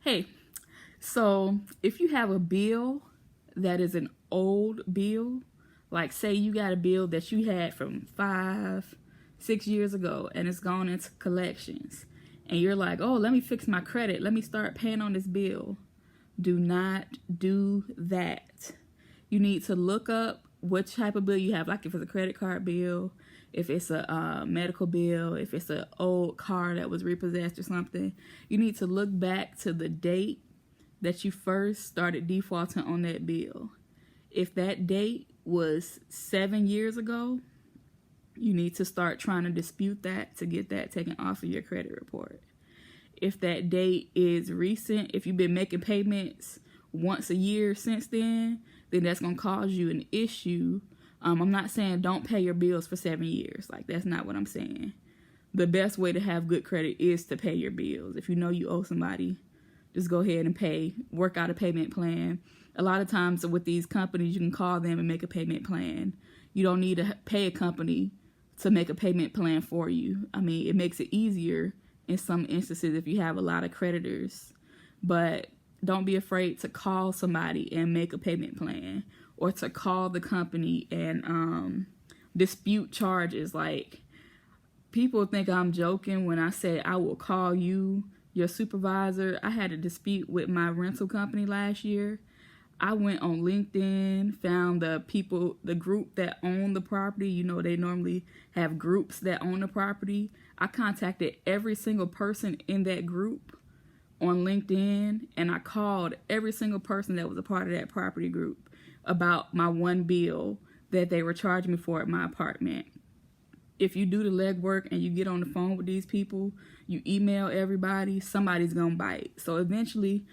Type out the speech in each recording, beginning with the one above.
Hey, so if you have a bill that is an old bill, like say you got a bill that you had from 5, 6 years ago and it's gone into collections, and you're like, oh, let me fix my credit, let me start paying on this bill. Do not do that. You need to look up what type of bill you have, like if it's a credit card bill, if it's a medical bill, if it's an old car that was repossessed or something. You need to look back to the date that you first started defaulting on that bill. If that date was 7 years ago, you need to start trying to dispute that to get that taken off of your credit report. If that date is recent, if you've been making payments once a year since then that's going to cause you an issue. I'm not saying don't pay your bills for 7 years. Like, that's not what I'm saying. The best way to have good credit is to pay your bills. If you know you owe somebody, just go ahead and pay. Work out a payment plan. A lot of times with these companies, you can call them and make a payment plan. You don't need to pay a company to make a payment plan for you. I mean, it makes it easier in some instances if you have a lot of creditors. But don't be afraid to call somebody and make a payment plan, or to call the company and dispute charges. Like, people think I'm joking when I say I will call you, your supervisor. I had a dispute with my rental company last year. I went on LinkedIn, found the group that owned the property. You know, they normally have groups that own the property. I contacted every single person in that group on LinkedIn, and I called every single person that was a part of that property group about my one bill that they were charging me for at my apartment. If you do the legwork and you get on the phone with these people, you email everybody, somebody's gonna bite. So eventually,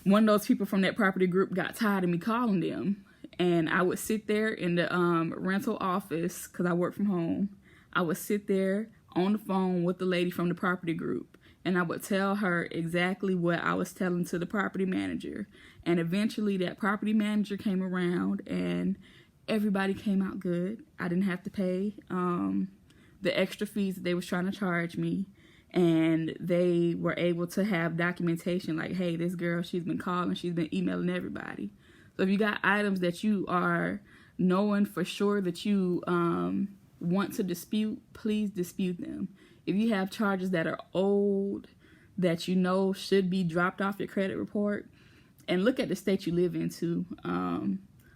one of those people from that property group got tired of me calling them, and I would sit there in the rental office, because I work from home. I would sit there on the phone with the lady from the property group, and I would tell her exactly what I was telling to the property manager. And eventually that property manager came around and everybody came out good. I didn't have to pay the extra fees that they was trying to charge me. And they were able to have documentation like, hey, this girl, she's been calling, she's been emailing everybody. So if you got items that you are knowing for sure that you want to dispute, please dispute them. If you have charges that are old, that you know should be dropped off your credit report, and look at the state you live in too.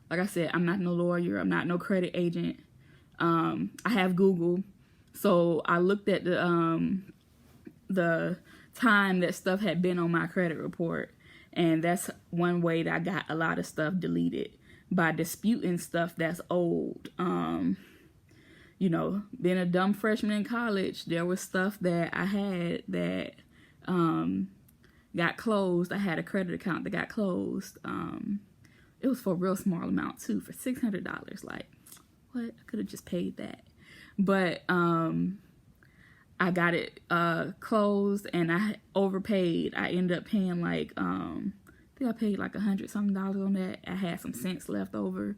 Like I said, I'm not no lawyer, I'm not no credit agent. I have Google, so I looked at the time that stuff had been on my credit report, and that's one way that I got a lot of stuff deleted, by disputing stuff that's old. You know, being a dumb freshman in college, there was stuff that I had that got closed. I had a credit account that got closed. It was for a real small amount too, for $600. Like, what? I could have just paid that. But I got it closed, and I overpaid. I ended up paying like I think I paid like $100 something on that. I had some cents left over.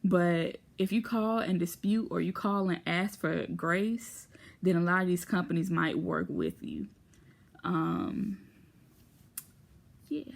But if you call and dispute, or you call and ask for grace, then a lot of these companies might work with you. Yeah.